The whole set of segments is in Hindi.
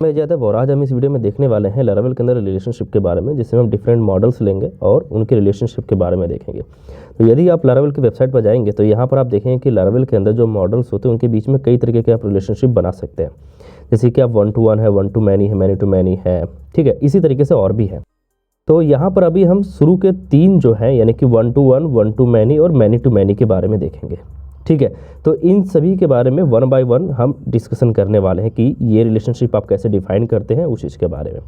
मैं ज़्यादा और आज हम इस वीडियो में देखने वाले हैं लारावेल के अंदर रिलेशनशिप के बारे में, जिसमें हम डिफरेंट मॉडल्स लेंगे और उनके रिलेशनशिप के बारे में देखेंगे। तो यदि आप लारावेल की वेबसाइट पर जाएंगे तो यहाँ पर आप देखेंगे कि लारावेल के अंदर जो मॉडल्स होते हैं उनके बीच में कई तरीके के आप रिलेशनशिप बना सकते हैं। जैसे कि आप 1 to 1 है, 1 to many है, many to many है, ठीक है। इसी तरीके से और भी है। तो यहाँ पर अभी हम शुरू के 3 जो हैं यानी कि 1 to 1, 1 to many और many to many के बारे में देखेंगे, ठीक है। तो इन सभी के बारे में 1 by 1 हम डिस्कशन करने वाले हैं कि ये रिलेशनशिप आप कैसे डिफाइन करते हैं उस चीज़ के बारे में।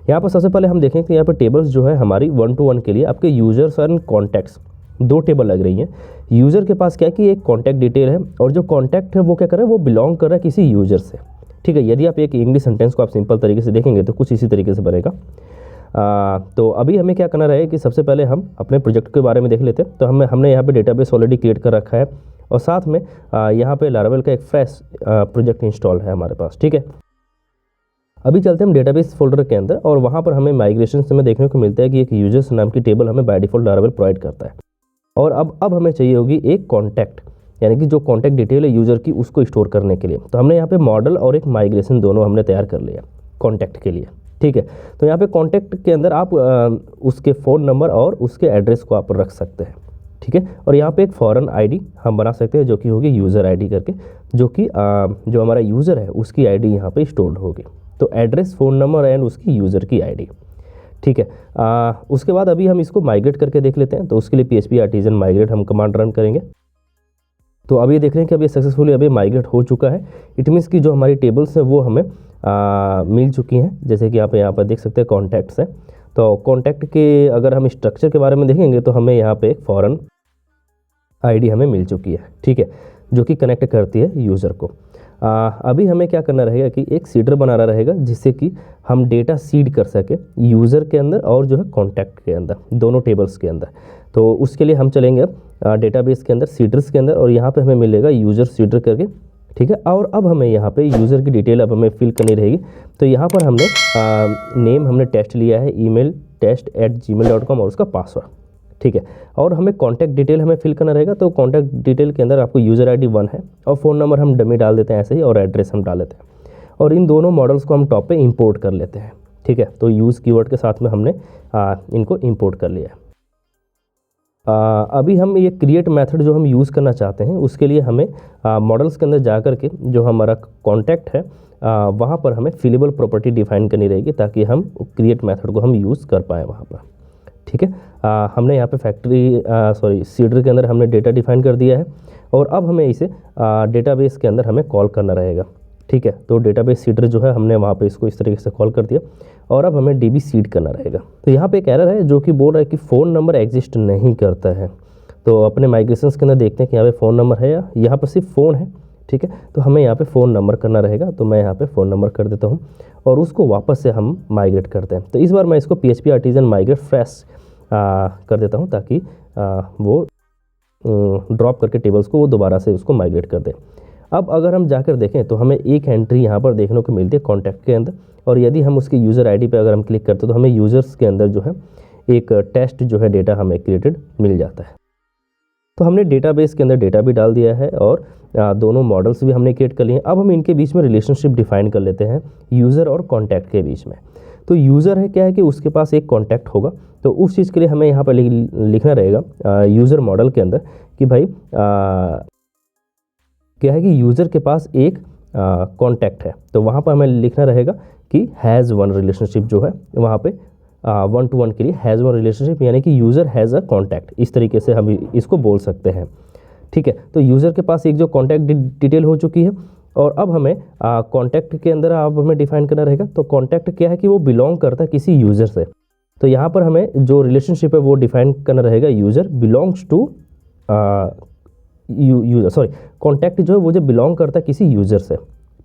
यहाँ पर सबसे पहले हम देखें कि यहाँ पर टेबल्स जो है हमारी 1 to 1 के लिए आपके यूजर्स एंड कॉन्टैक्ट्स 2 टेबल लग रही हैं। यूज़र के पास क्या है कि एक कॉन्टैक्ट डिटेल है और जो कॉन्टैक्ट है वो क्या कर रहा है, वो बिलोंग कर रहा है किसी यूजर से, ठीक है। यदि आप एक इंग्लिश सेंटेंस को आप सिंपल तरीके से देखेंगे तो कुछ इसी तरीके से बनेगा। तो अभी हमें क्या करना रहेगा कि सबसे पहले हम अपने प्रोजेक्ट के बारे में देख लेते हैं। तो हमने यहाँ पे डेटाबेस ऑलरेडी क्रिएट कर रखा है और साथ में यहाँ पे लारावेल का एक फ्रेश प्रोजेक्ट इंस्टॉल है हमारे पास, ठीक है। अभी चलते हैं हम डेटाबेस फोल्डर के अंदर और वहाँ पर हमें माइग्रेशन में देखने को मिलता है कि एक यूजर्स नाम की टेबल हमें बाय डिफॉल्ट लारावेल प्रोवाइड करता है। और अब हमें चाहिए होगी एक कॉन्टैक्ट, यानी कि जो कॉन्टैक्ट डिटेल है यूज़र की उसको स्टोर करने के लिए। तो हमने यहाँ पे मॉडल और एक माइग्रेशन दोनों हमने तैयार कर लिया कॉन्टैक्ट के लिए, ठीक है। तो यहाँ पे कॉन्टैक्ट के अंदर आप उसके फ़ोन नंबर और उसके एड्रेस को आप रख सकते हैं, ठीक है। और यहाँ पे एक फॉरेन आईडी हम बना सकते हैं जो कि होगी यूज़र आईडी करके, जो कि जो हमारा यूज़र है उसकी आईडी यहाँ पे स्टोर्ड होगी। तो एड्रेस, फ़ोन नंबर एंड उसकी यूज़र की आईडी, ठीक है। उसके बाद अभी हम इसको माइग्रेट करके देख लेते हैं। तो उसके लिए PHP आर्टिजन माइग्रेट हम कमांड रन करेंगे। तो अभी देख रहे हैं कि अभी सक्सेसफुली अभी माइग्रेट हो चुका है। इट मीन्स कि जो हमारी टेबल्स हैं वो हमें मिल चुकी हैं। जैसे कि यहाँ पर देख सकते हैं कॉन्टैक्ट्स हैं। तो कॉन्टैक्ट के अगर हम स्ट्रक्चर के बारे में देखेंगे तो हमें यहाँ पे एक फॉरेन आईडी हमें मिल चुकी है, ठीक है, जो कि कनेक्ट करती है यूज़र को। अभी हमें क्या करना रहेगा कि एक सीडर बनाना रहेगा जिससे कि हम डेटा सीड कर सके यूज़र के अंदर और जो है कॉन्टैक्ट के अंदर, दोनों टेबल्स के अंदर। तो उसके लिए हम चलेंगे अब डेटाबेस के अंदर सीडर्स के अंदर और यहाँ पे हमें मिलेगा यूज़र सीडर करके, ठीक है। और अब हमें यहाँ पे यूज़र की डिटेल अब हमें फिल करनी रहेगी। तो यहाँ पर हमने नेम हमने टेस्ट लिया है, ईमेल test@gmail.com और उसका पासवर्ड, ठीक है। और हमें कॉन्टैक्ट डिटेल हमें फिल करना रहेगा। तो कॉन्टैक्ट डिटेल के अंदर आपको यूज़र आईडी 1 है और फ़ोन नंबर हम डमी डाल देते हैं ऐसे ही और एड्रेस हम डाल देते हैं। और इन दोनों मॉडल्स को हम टॉप पे इंपोर्ट कर लेते हैं, ठीक है। तो यूज़ कीवर्ड के साथ में हमने इनको इंपोर्ट कर लिया है। अभी हम ये क्रिएट मेथड जो हम यूज़ करना चाहते हैं उसके लिए हमें मॉडल्स के अंदर जा कर के जो हमारा कॉन्टैक्ट है वहाँ पर हमें फिलेबल प्रॉपर्टी डिफाइन करनी रहेगी ताकि हम क्रिएट मेथड को हम यूज़ कर पाएँ वहाँ पर, ठीक है। हमने यहाँ पे सीडर के अंदर हमने डेटा डिफाइन कर दिया है और अब हमें इसे डेटाबेस के अंदर हमें कॉल करना रहेगा, ठीक है। तो डेटाबेस सीडर जो है हमने वहाँ पे इसको इस तरीके से कॉल कर दिया और अब हमें DB सीड करना रहेगा। तो यहाँ पे एक एरर है जो कि बोल रहा है कि फ़ोन नंबर एग्जिस्ट नहीं करता है। तो अपने माइग्रेशंस के अंदर देखते हैं कि यहाँ पे फ़ोन नंबर है या यहाँ पर सिर्फ फ़ोन है, ठीक है। तो हमें यहाँ पे फ़ोन नंबर करना रहेगा। तो मैं यहाँ पे फ़ोन नंबर कर देता हूँ और उसको वापस से हम माइग्रेट करते हैं। तो इस बार मैं इसको PHP आर्टिजन माइग्रेट फ्रेश कर देता हूँ ताकि वो ड्रॉप करके टेबल्स को वो दोबारा से उसको माइग्रेट कर दे। अब अगर हम जाकर देखें तो हमें एक एंट्री यहाँ पर देखने को मिलती है कॉन्टैक्ट के अंदर और यदि हम उसकी यूज़र आईडी पे अगर हम क्लिक करते हैं तो हमें यूज़र्स के अंदर जो है एक टेस्ट जो है डेटा हमें क्रिएटेड मिल जाता है। तो हमने डेटाबेस के अंदर डेटा भी डाल दिया है और दोनों मॉडल्स भी हमने क्रिएट कर लिए हैं। अब हम इनके बीच में रिलेशनशिप डिफाइन कर लेते हैं यूज़र और कॉन्टैक्ट के बीच में। तो यूज़र है क्या है कि उसके पास एक कॉन्टैक्ट होगा। तो उस चीज़ के लिए हमें यहाँ पर लिखना रहेगा यूज़र मॉडल के अंदर कि भाई क्या है कि यूज़र के पास एक कॉन्टैक्ट है। तो वहाँ पर हमें लिखना रहेगा कि हैज़ वन रिलेशनशिप जो है वहाँ पे 1 to 1 के लिए हैज़ वन रिलेशनशिप, यानी कि यूज़र हैज़ अ कॉन्टैक्ट, इस तरीके से हम इसको बोल सकते हैं, ठीक है। तो यूज़र के पास एक जो कॉन्टैक्ट डिटेल हो चुकी है और अब हमें कॉन्टैक्ट के अंदर अब हमें डिफाइन करना रहेगा। तो कॉन्टैक्ट क्या है कि वो बिलोंग करता है किसी यूज़र से। तो यहाँ पर हमें जो रिलेशनशिप है वो डिफाइन करना रहेगा यूज़र बिलोंग्स टू कॉन्टैक्ट जो है वो जो बिलोंग करता है किसी यूज़र से,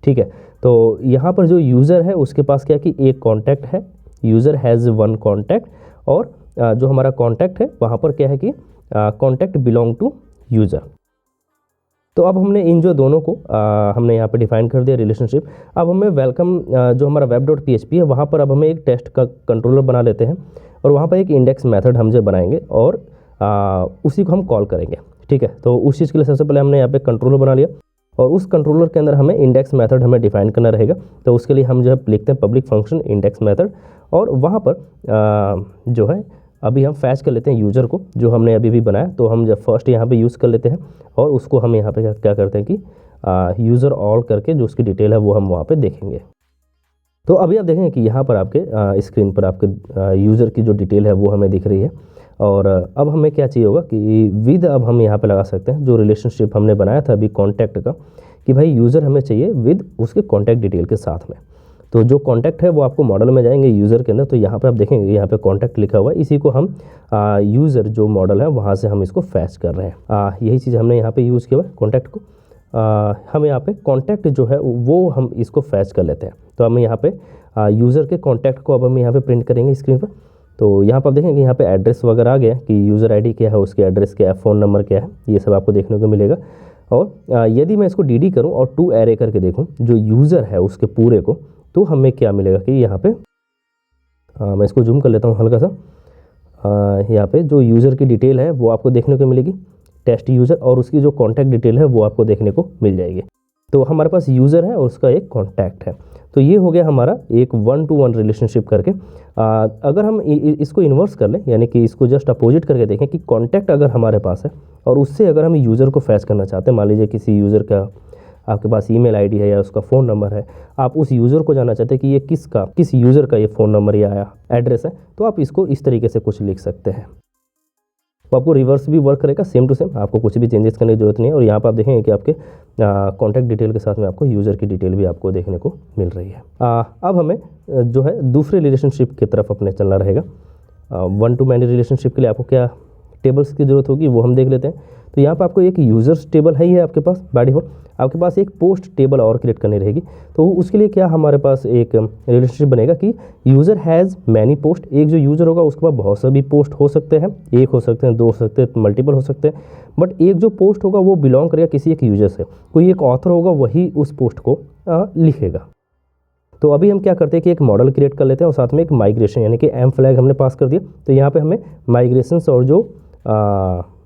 ठीक है। तो यहाँ पर जो यूज़र है उसके पास क्या है कि एक कॉन्टैक्ट है, यूज़र हैज़ 1 कॉन्टैक्ट और जो हमारा कॉन्टैक्ट है वहाँ पर क्या है कि कॉन्टैक्ट बिलोंग टू यूज़र। तो अब हमने इन जो दोनों को हमने यहाँ पे डिफाइन कर दिया रिलेशनशिप। अब हमें वेलकम जो हमारा web.php है वहाँ पर अब हमें एक टेस्ट का कंट्रोलर बना लेते हैं और वहाँ पर एक इंडेक्स मेथड हम जो बनाएंगे और उसी को हम कॉल करेंगे, ठीक है। तो उस चीज़ के लिए सबसे पहले हमने यहाँ पे कंट्रोलर बना लिया। और उस कंट्रोलर के अंदर हमें इंडेक्स मेथड हमें डिफाइन करना रहेगा। तो उसके लिए हम जो है लिखते हैं पब्लिक फंक्शन इंडेक्स मेथड, और वहाँ पर जो है अभी हम फैच कर लेते हैं यूज़र को जो हमने अभी भी बनाया। तो हम जब फर्स्ट यहाँ पे यूज़ कर लेते हैं और उसको हम यहाँ पे क्या करते हैं कि यूज़र ऑल करके जो उसकी डिटेल है वो हम वहाँ पे देखेंगे। तो अभी आप देखेंगे कि यहाँ पर आपके स्क्रीन पर आपके यूज़र की जो डिटेल है वो हमें दिख रही है। और अब हमें क्या चाहिए होगा कि विद अब हम यहाँ पे लगा सकते हैं जो रिलेशनशिप हमने बनाया था अभी कॉन्टैक्ट का, कि भाई यूज़र हमें चाहिए विद उसके कॉन्टैक्ट डिटेल के साथ में। तो जो कॉन्टैक्ट है वो आपको मॉडल में जाएंगे यूज़र के अंदर, तो यहाँ पे आप देखेंगे यहाँ पे कॉन्टैक्ट लिखा हुआ है, इसी को हम यूज़र जो मॉडल है वहाँ से हम इसको फैच कर रहे हैं। यही चीज़ हमने यहाँ पे यूज़ किया हुआ है कॉन्टैक्ट को। हम यहाँ पे कॉन्टैक्ट जो है वो हम इसको फैच कर लेते हैं। तो हम यहाँ पे यूज़र के कॉन्टैक्ट को अब हम यहाँ पे प्रिंट करेंगे स्क्रीन पर। तो यहाँ पर आप देखेंगे यहाँ पे एड्रेस वगैरह आ गया कि यूज़र आईडी क्या है, उसके एड्रेस क्या है, फ़ोन नंबर क्या है, ये सब आपको देखने को मिलेगा। और यदि मैं इसको डी करूँ और टू एरे करके देखूँ जो यूज़र है उसके पूरे को, तो हमें क्या मिलेगा कि यहाँ पे मैं इसको जूम कर लेता हूँ हल्का सा। यहाँ पे जो यूज़र की डिटेल है वो आपको देखने को मिलेगी, टेस्ट यूज़र, और उसकी जो कॉन्टैक्ट डिटेल है वो आपको देखने को मिल जाएगी। तो हमारे पास यूज़र है और उसका एक कॉन्टैक्ट है। तो ये हो गया हमारा एक 1-to-1 रिलेशनशिप करके। अगर हम इसको इन्वर्स कर लें, यानी कि इसको जस्ट अपोजिट करके देखें कि कॉन्टैक्ट अगर हमारे पास है और उससे अगर हम यूज़र को फैच करना चाहते हैं, मान लीजिए किसी यूज़र का आपके पास ईमेल आईडी है या उसका फ़ोन नंबर है, आप उस यूज़र को जानना चाहते हैं कि ये किस यूज़र का ये फ़ोन नंबर या एड्रेस है, तो आप इसको इस तरीके से कुछ लिख सकते हैं। तो आपको रिवर्स भी वर्क करेगा, सेम टू सेम, आपको कुछ भी चेंजेस करने की जरूरत नहीं है। और यहाँ पर आप देखेंगे कि आपके कॉन्टैक्ट डिटेल के साथ में आपको यूज़र की डिटेल भी आपको देखने को मिल रही है। अब हमें जो है दूसरे रिलेशनशिप की तरफ अपने चलना रहेगा। 1-to-many रिलेशनशिप के लिए आपको क्या टेबल्स की ज़रूरत होगी वो हम देख लेते हैं। तो यहाँ पर आपको एक यूज़र्स टेबल है ही है आपके पास बाय डिफ़ॉल्ट, आपके पास एक पोस्ट टेबल और क्रिएट करनी रहेगी। तो उसके लिए क्या हमारे पास एक रिलेशनशिप बनेगा कि यूज़र हैज़ मैनी पोस्ट। एक जो यूज़र होगा उसके पास बहुत सारी पोस्ट हो सकते हैं, एक हो सकते हैं, दो हो सकते हैं, मल्टीपल हो सकते हैं, बट एक जो पोस्ट होगा वो बिलोंग करेगा किसी एक यूज़र से। कोई एक ऑथर होगा वही उस पोस्ट को लिखेगा। तो अभी हम क्या करते हैं कि एक मॉडल क्रिएट कर लेते हैं और साथ में एक माइग्रेशन यानी कि एम फ्लैग हमने पास कर दिया। तो यहाँ पे हमें माइग्रेशंस और जो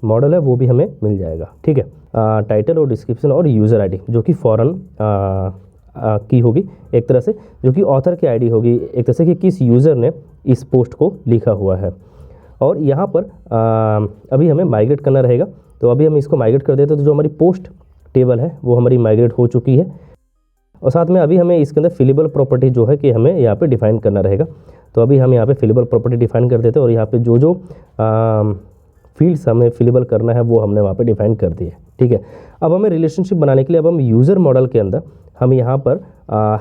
मॉडल है वो भी हमें मिल जाएगा। ठीक है, टाइटल और डिस्क्रिप्शन और यूज़र आईडी जो कि फॉरेन की होगी एक तरह से, जो कि ऑथर की आईडी होगी एक तरह से कि किस यूज़र ने इस पोस्ट को लिखा हुआ है। और यहाँ पर अभी हमें माइग्रेट करना रहेगा। तो अभी हम इसको माइग्रेट कर देते हैं। तो जो हमारी पोस्ट टेबल है वो हमारी माइग्रेट हो चुकी है। और साथ में अभी हमें इसके अंदर फिलेबल प्रॉपर्टी जो है कि हमें यहाँ पे डिफाइन करना रहेगा। तो अभी हम यहाँ पे फिलेबल प्रॉपर्टी डिफाइन कर देते हैं और यहाँ पे जो फील्ड्स हमें फिलेबल करना है वो हमने वहाँ पे डिफाइन कर दिए। ठीक है, अब हमें रिलेशनशिप बनाने के लिए अब हम यूज़र मॉडल के अंदर हम यहाँ पर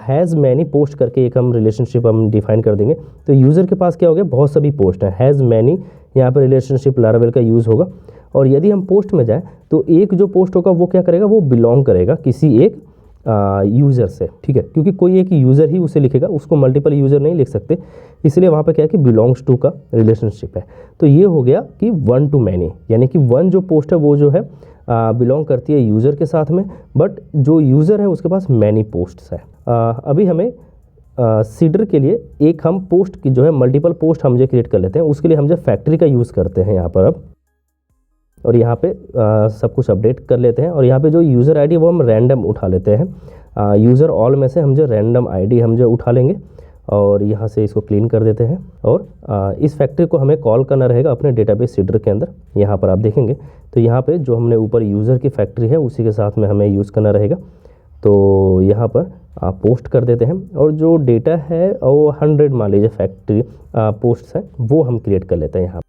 हैज़ मैनी पोस्ट करके एक हम रिलेशनशिप हम डिफाइन कर देंगे। तो यूज़र के पास क्या हो गया, बहुत सभी पोस्ट हैं, हैज़ मैनी यहाँ पर रिलेशनशिप लारावेल का यूज़ होगा। और यदि हम पोस्ट में जाएँ तो एक जो पोस्ट होगा वो क्या करेगा, वो बिलोंग करेगा किसी एक यूज़र से। ठीक है, क्योंकि कोई एक यूज़र ही उसे लिखेगा, उसको मल्टीपल यूज़र नहीं लिख सकते, इसलिए वहाँ पे क्या है कि बिलोंग्स टू का रिलेशनशिप है। तो ये हो गया कि 1-to-many, यानी कि वन जो पोस्ट है वो जो है बिलोंग करती है यूज़र के साथ में, बट जो यूज़र है उसके पास मैनी पोस्ट्स है। अभी हमें सीडर के लिए एक हम पोस्ट की जो है मल्टीपल पोस्ट हम जो क्रिएट कर लेते हैं, उसके लिए हम जो फैक्ट्री का यूज़ करते हैं यहाँ पर अब, और यहाँ पे सब कुछ अपडेट कर लेते हैं। और यहाँ पे जो यूज़र आईडी वो हम रैंडम उठा लेते हैं, यूज़र ऑल में से हम जो रैंडम आईडी हम जो उठा लेंगे और यहाँ से इसको क्लीन कर देते हैं। और इस फैक्ट्री को हमें कॉल करना रहेगा अपने डेटाबेस सीडर के अंदर। यहाँ पर आप देखेंगे तो यहाँ पे जो हमने ऊपर यूज़र की फैक्ट्री है उसी के साथ में हमें यूज़ करना रहेगा। तो यहाँ पर पोस्ट कर देते हैं और जो डेटा है वो 100 मान लीजिए फैक्ट्री पोस्ट्स हैं वो हम क्रिएट कर लेते हैं यहाँ।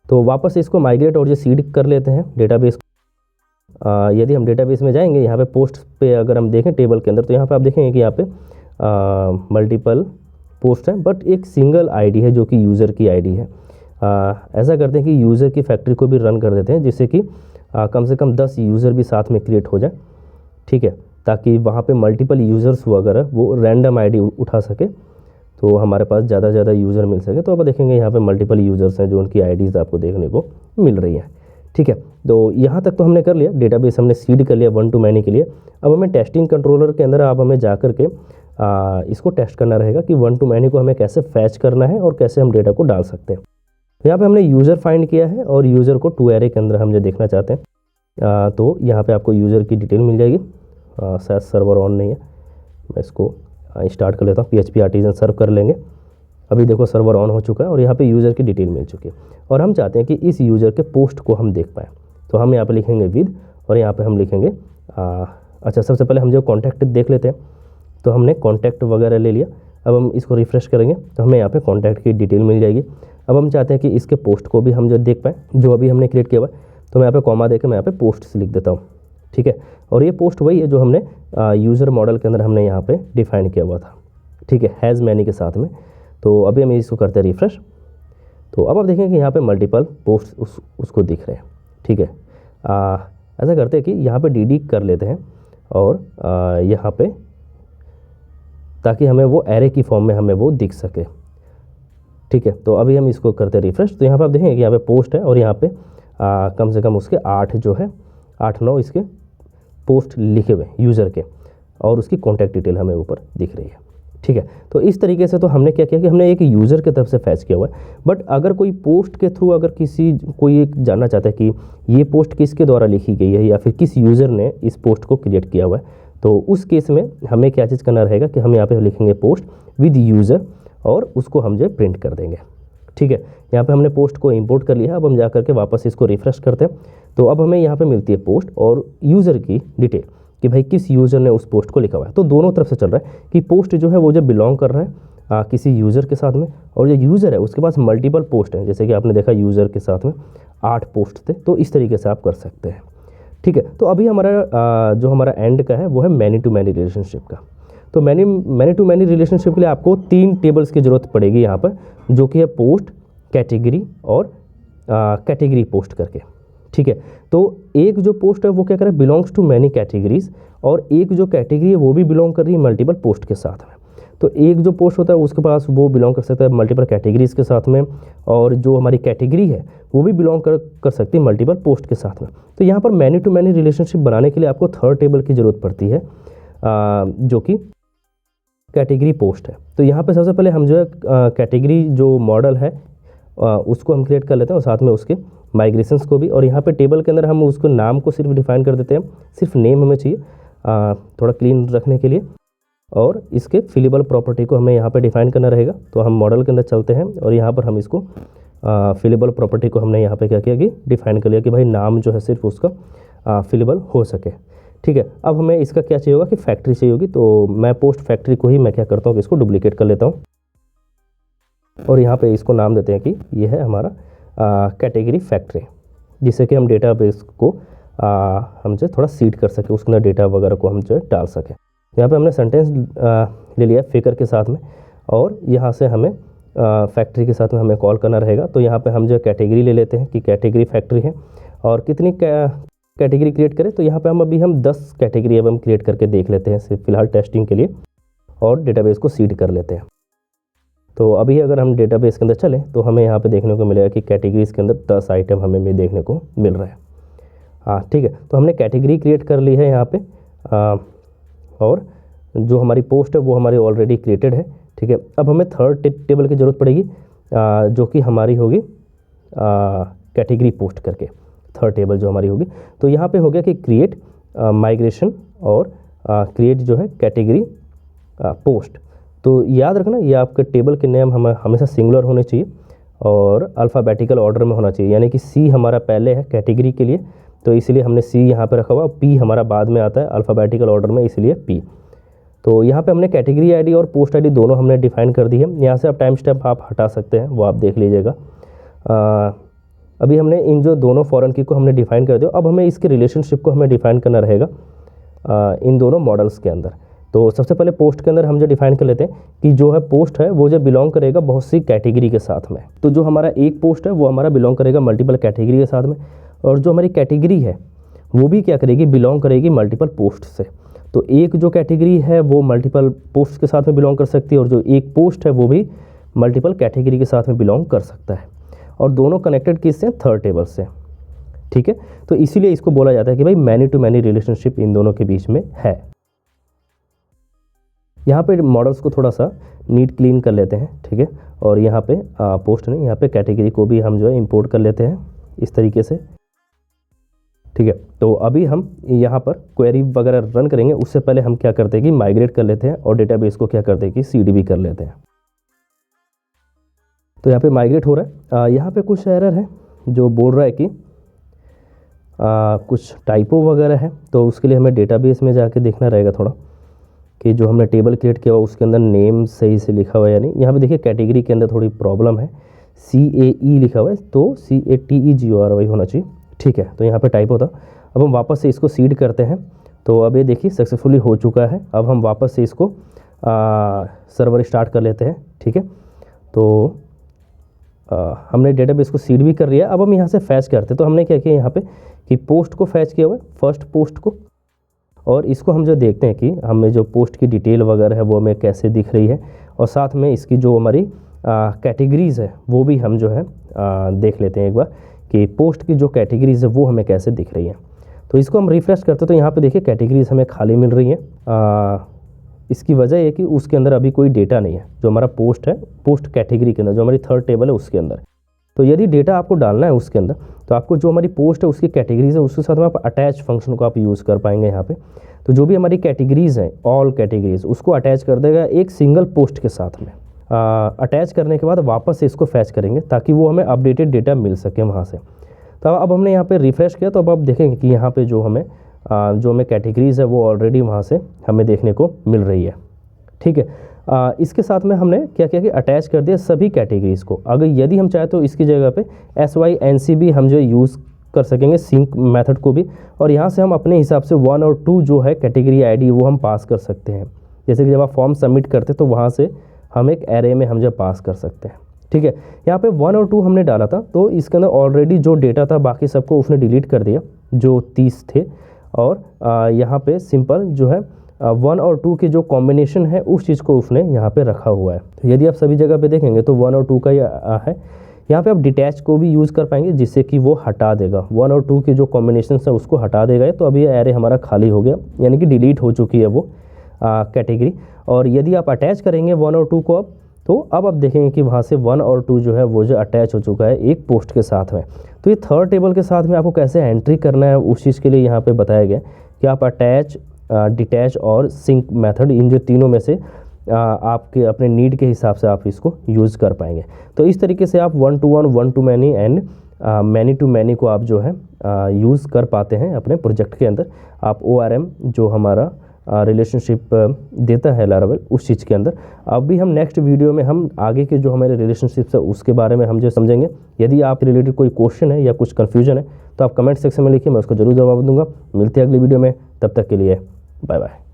तो वापस इसको माइग्रेट और जो सीड कर लेते हैं डेटाबेस को। यदि हम डेटाबेस में जाएंगे यहाँ पे पोस्ट पे अगर हम देखें टेबल के अंदर, तो यहाँ पे आप देखेंगे कि यहाँ पे मल्टीपल पोस्ट हैं बट एक सिंगल आईडी है जो कि यूज़र की आईडी है। ऐसा करते हैं कि यूज़र की फैक्ट्री को भी रन कर देते हैं जिससे कि कम से कम 10 यूज़र भी साथ में क्रिएट हो जाए। ठीक है, ताकि वहाँ पे मल्टीपल यूज़र्स वगैरह वो रैंडम आईडी उठा सके, तो हमारे पास ज़्यादा से ज़्यादा यूज़र मिल सके। तो अब देखेंगे यहाँ पे मल्टीपल यूज़र्स हैं जो उनकी आईडीज़ आपको देखने को मिल रही हैं। ठीक है, तो यहाँ तक तो हमने कर लिया, डेटाबेस हमने सीड कर लिया 1-to-many के लिए। अब हमें टेस्टिंग कंट्रोलर के अंदर आप हमें जा कर के इसको टेस्ट करना रहेगा कि 1-to-many को हमें कैसे फैच करना है और कैसे हम डेटा को डाल सकते हैं। तो यहाँ पे हमने यूज़र फाइंड किया है और यूज़र को 2 array के अंदर हम जो देखना चाहते हैं, तो यहाँ पे आपको यूज़र की डिटेल मिल जाएगी। शायद सर्वर ऑन नहीं है, मैं इसको स्टार्ट कर लेता हूँ। PHP आर्टिजन सर्व कर लेंगे। अभी देखो सर्वर ऑन हो चुका है और यहाँ पे यूज़र की डिटेल मिल चुकी है और हम चाहते हैं कि इस यूज़र के पोस्ट को हम देख पाएँ। तो हम यहाँ पे लिखेंगे विद और यहाँ पे हम लिखेंगे अच्छा, सबसे पहले हम जो कॉन्टैक्ट देख लेते हैं। तो हमने कॉन्टैक्ट वगैरह ले लिया। अब हम इसको रिफ़्रेश करेंगे तो हमें यहाँ पे कॉन्टैक्ट की डिटेल मिल जाएगी। अब हम चाहते हैं कि इसके पोस्ट को भी हम जो देख पाएँ, जो अभी हमने क्रिएट किया हुआ है। तो मैं यहाँ पे कॉमा देकर मैं यहाँ पे पोस्ट से लिख देता हूँ, ठीक है। और ये पोस्ट वही है जो हमने यूज़र मॉडल के अंदर हमने यहाँ पे डिफाइन किया हुआ था, ठीक है, हैज़ मैनी के साथ में। तो अभी हम इसको करते हैं रिफ़्रेश। तो अब आप देखेंगे कि यहाँ पे मल्टीपल पोस्ट उसको दिख रहे हैं, ठीक है। ऐसा करते हैं कि यहाँ पे dd कर लेते हैं और यहाँ पे, ताकि हमें वो एरे की फॉर्म में हमें वो दिख सके, ठीक है। तो अभी हम इसको करते हैं रिफ़्रेश। तो यहाँ पे आप देखेंगे कि यहाँ पे पोस्ट है और यहाँ पे कम से कम उसके 8 जो है 8-9 इसके पोस्ट लिखे हुए यूज़र के और उसकी कॉन्टैक्ट डिटेल हमें ऊपर दिख रही है, ठीक है। तो इस तरीके से तो हमने क्या किया कि हमने एक यूज़र की तरफ से फैच किया हुआ है। बट अगर कोई पोस्ट के थ्रू अगर कोई एक जानना चाहता है कि ये पोस्ट किसके द्वारा लिखी गई है या फिर किस यूज़र ने इस पोस्ट को क्रिएट किया हुआ है, तो उस केस में हमें क्या चीज़ करना रहेगा कि हम यहाँ पे लिखेंगे पोस्ट विद यूज़र और उसको हम जो प्रिंट कर देंगे, ठीक है। यहाँ पे हमने पोस्ट को इंपोर्ट कर लिया। अब हम जा करके वापस इसको रिफ़्रेश करते हैं। तो अब हमें यहाँ पे मिलती है पोस्ट और यूज़र की डिटेल कि भाई किस यूज़र ने उस पोस्ट को लिखा हुआ है। तो दोनों तरफ से चल रहा है कि पोस्ट जो है वो जब बिलोंग कर रहा है किसी यूज़र के साथ में, और जो यूज़र है उसके पास मल्टीपल पोस्ट हैं। जैसे कि आपने देखा यूज़र के साथ में 8 पोस्ट थे। तो इस तरीके से आप कर सकते हैं, ठीक है। तो अभी हमारा जो हमारा एंड का है वो है मैनी टू मैनी रिलेशनशिप का। तो मैनी टू मैनी रिलेशनशिप के लिए आपको 3 टेबल्स की ज़रूरत पड़ेगी यहाँ पर, जो कि है पोस्ट, कैटेगरी और कैटेगरी पोस्ट करके, ठीक है। तो एक जो पोस्ट है वो क्या कर रहा है, बिलोंग्स टू मैनी कैटेगरीज, और एक जो कैटेगरी है वो भी बिलोंग कर रही है मल्टीपल पोस्ट के साथ में। तो एक जो पोस्ट होता है उसके पास वो बिलोंग कर सकता है मल्टीपल कैटेगरीज के साथ में, और जो हमारी कैटेगरी है वो भी बिलोंग कर सकती है मल्टीपल पोस्ट के साथ में। तो यहाँ पर मैनी टू मैनी रिलेशनशिप बनाने के लिए आपको 3rd टेबल की ज़रूरत पड़ती है, जो कि कैटेगरी पोस्ट है। तो यहाँ पे सबसे पहले हम जो है कैटेगरी जो मॉडल है उसको हम क्रिएट कर लेते हैं और साथ में उसके माइग्रेशंस को भी। और यहाँ पे टेबल के अंदर हम उसको नाम को सिर्फ डिफाइन कर देते हैं, सिर्फ नेम हमें चाहिए थोड़ा क्लीन रखने के लिए, और इसके फिलेबल प्रॉपर्टी को हमें यहाँ पे डिफाइन करना रहेगा। तो हम मॉडल के अंदर चलते हैं और यहाँ पर हम इसको फिलेबल प्रॉपर्टी को हमने यहाँ पे क्या किया कि डिफाइन कर लिया कि भाई नाम जो है सिर्फ उसका फिलेबल हो सके, ठीक है। अब हमें इसका क्या चाहिए होगा कि फैक्ट्री चाहिए होगी। तो मैं पोस्ट फैक्ट्री को ही मैं क्या करता हूँ कि इसको डुप्लीकेट कर लेता हूँ और यहाँ पे इसको नाम देते हैं कि ये है हमारा कैटेगरी फैक्ट्री, जिससे कि हम डेटाबेस को हम जो थोड़ा सीड कर सके, उसके अंदर डेटा वगैरह को हम जो है डाल सकें। यहाँ पे हमने सेंटेंस ले लिया फिगर के साथ में, और यहाँ से हमें फैक्ट्री के साथ में हमें कॉल करना रहेगा। तो यहाँ पे हम जो कैटेगरी ले लेते हैं कि कैटेगरी फैक्ट्री है, और कितनी कैटेगरी क्रिएट करें। तो यहाँ पे हम 10 कैटेगरी अब हम क्रिएट करके देख लेते हैं सिर्फ फिलहाल टेस्टिंग के लिए, और डेटाबेस को सीड कर लेते हैं। तो अभी अगर हम डेटाबेस के अंदर चलें तो हमें यहाँ पे देखने को मिलेगा कि कैटेगरीज़ के अंदर 10 आइटम हमें देखने को मिल रहा है, ठीक है। तो हमने कैटेगरी क्रिएट कर ली है यहाँ पे, और जो हमारी पोस्ट है वो हमारी ऑलरेडी क्रिएटेड है, ठीक है। अब हमें 3rd टेबल की ज़रूरत पड़ेगी, जो कि हमारी होगी कैटेगरी पोस्ट करके 3rd टेबल जो हमारी होगी। तो यहाँ पे हो गया कि क्रिएट माइग्रेशन और क्रिएट जो है कैटेगरी पोस्ट। तो याद रखना ये आपके टेबल के नेम हमेशा सिंगुलर होने चाहिए और अल्फ़ाबेटिकल ऑर्डर में होना चाहिए, यानी कि सी हमारा पहले है कैटेगरी के लिए, तो इसलिए हमने सी यहाँ पे रखा हुआ, पी हमारा बाद में आता है अल्फ़ाबेटिकल ऑर्डर में, इसलिए पी। तो यहाँ पे हमने कैटेगरी आईडी और पोस्ट आईडी दोनों हमने डिफाइन कर दी है। यहाँ से आप टाइम स्टैम्प आप हटा सकते हैं, वो आप देख लीजिएगा। अभी हमने इन जो दोनों फॉरेन की को हमने डिफाइन कर दिया। अब हमें इसके रिलेशनशिप को हमें डिफाइन करना रहेगा इन दोनों मॉडल्स के अंदर। तो सबसे पहले पोस्ट के अंदर हम जो डिफाइन कर लेते हैं कि जो है पोस्ट है वो जो बिलोंग करेगा बहुत सी कैटेगरी के साथ में। तो जो हमारा एक पोस्ट है वो हमारा बिलोंग करेगा मल्टीपल कैटेगरी के साथ में, और जो हमारी कैटेगरी है वो भी क्या करेगी, बिलोंग करेगी मल्टीपल पोस्ट से। तो एक जो कैटेगरी है वो मल्टीपल पोस्ट के साथ में बिलोंग कर सकती है, और जो एक पोस्ट है वो भी मल्टीपल कैटेगरी के साथ में बिलोंग कर सकता है, और दोनों कनेक्टेड किससे, 3rd टेबल से, ठीक है। तो इसीलिए इसको बोला जाता है कि भाई मैनी टू मैनी रिलेशनशिप इन दोनों के बीच में है। यहाँ पे मॉडल्स को थोड़ा सा नीट क्लीन कर लेते हैं, ठीक है। और यहाँ पे पोस्ट नहीं, यहाँ पे कैटेगरी को भी हम जो है इंपोर्ट कर लेते हैं इस तरीके से। ठीक है। तो अभी हम यहाँ पर क्वेरी वगैरह रन करेंगे, उससे पहले हम क्या करते हैं कि माइग्रेट कर लेते हैं और डेटाबेस को क्या करते हैं कि सीड भी कर लेते हैं। तो यहाँ पे माइग्रेट हो रहा है। यहाँ पे कुछ एरर है जो बोल रहा है कि कुछ टाइपो वगैरह है, तो उसके लिए हमें डेटाबेस में जाके देखना रहेगा थोड़ा कि जो हमने टेबल क्रिएट किया हुआ उसके अंदर नेम सही से लिखा हुआ है या नहीं। यहाँ पे देखिए कैटेगरी के अंदर थोड़ी प्रॉब्लम है, CAE लिखा हुआ है, तो CATEGORY होना चाहिए। ठीक है, तो यहाँ पे टाइपो था। अब हम वापस से इसको सीड करते हैं। तो अब ये देखिए सक्सेसफुली हो चुका है। अब हम वापस से इसको सर्वर स्टार्ट कर लेते हैं। ठीक है, तो हमने डेटाबेस को सीड भी कर लिया। अब हम यहाँ से फैच करते हैं। तो हमने क्या किया यहाँ पे कि पोस्ट को फैच किया हुआ है, फर्स्ट पोस्ट को, और इसको हम जो देखते हैं कि हमें जो पोस्ट की डिटेल वगैरह है वो हमें कैसे दिख रही है, और साथ में इसकी जो हमारी कैटेगरीज़ है वो भी हम जो है देख लेते हैं एक बार कि पोस्ट की जो कैटेगरीज़ है वो हमें कैसे दिख रही है। तो इसको हम रिफ्रेश करते हैं तो यहाँ पे देखिए कैटेगरीज़ हमें खाली मिल रही हैं। इसकी वजह ये कि उसके अंदर अभी कोई डेटा नहीं है, जो हमारा पोस्ट है, पोस्ट कैटेगरी के अंदर जो हमारी थर्ड टेबल है उसके अंदर। तो यदि डेटा आपको डालना है उसके अंदर, तो आपको जो हमारी पोस्ट है उसकी कैटेगरीज है उसके साथ में आप अटैच फंक्शन को आप यूज़ कर पाएंगे यहाँ पे। तो जो भी हमारी कैटेगरीज हैं, ऑल कैटेगरीज, उसको अटैच कर देगा एक सिंगल पोस्ट के साथ में। अटैच करने के बाद वापस से इसको फैच करेंगे ताकि वो हमें अपडेटेड डेटा मिल सके वहाँ से। तो अब हमने यहाँ पे रिफ्रेश किया तो अब आप देखेंगे कि यहाँ पे जो हमें कैटेगरीज़ है वो ऑलरेडी वहाँ से हमें देखने को मिल रही है। ठीक है, इसके साथ में हमने क्या किया कि अटैच कर दिया सभी कैटेगरीज़ को। अगर यदि हम चाहे तो इसकी जगह पे SYNC हम जो यूज़ कर सकेंगे सिंक मेथड को भी, और यहाँ से हम अपने हिसाब से 1 और 2 जो है कैटेगरी ID वो हम पास कर सकते हैं। जैसे कि जब आप फॉर्म सबमिट करते तो वहाँ से हम एक एरे में हम जब पास कर सकते हैं। ठीक है, यहाँ पे 1 और 2 हमने डाला था तो इसके अंदर ऑलरेडी जो डेटा था बाकी सबको उसने डिलीट कर दिया जो 30 थे, और यहाँ पे सिंपल जो है 1 और 2 की जो कॉम्बिनेशन है उस चीज़ को उसने यहाँ पे रखा हुआ है। तो यदि आप सभी जगह पे देखेंगे तो 1 और 2 का है। यहाँ पे आप डिटैच को भी यूज़ कर पाएंगे जिससे कि वो हटा देगा 1 और 2 की जो कॉम्बिनेशन है उसको हटा देगा। तो अभी ये एरे हमारा खाली हो गया, यानी कि डिलीट हो चुकी है वो कैटेगरी। और यदि आप अटैच करेंगे 1 और 2 को अब, तो अब आप देखेंगे कि वहाँ से 1 और 2 जो है वो जो अटैच हो चुका है एक पोस्ट के साथ में। तो ये थर्ड टेबल के साथ में आपको कैसे एंट्री करना है उस चीज़ के लिए यहाँ पे बताया गया कि आप अटैच, डिटैच और सिंक मेथड, इन जो तीनों में से आपके अपने नीड के हिसाब से आप इसको यूज़ कर पाएंगे। तो इस तरीके से आप 1 to 1, 1 to many and many to many को आप जो है यूज़ कर पाते हैं अपने प्रोजेक्ट के अंदर। आप ORM जो हमारा रिलेशनशिप देता है लारावेल उस चीज़ के अंदर। अब भी हम नेक्स्ट वीडियो में हम आगे के जो हमारे रिलेशनशिप्स है उसके बारे में हम जो समझेंगे। यदि आप रिलेटेड कोई क्वेश्चन है या कुछ कन्फ्यूजन है तो आप कमेंट सेक्शन में लिखिए, मैं उसको जरूर जवाब दूंगा। मिलते हैं अगली वीडियो में, तब तक के लिए बाय बाय।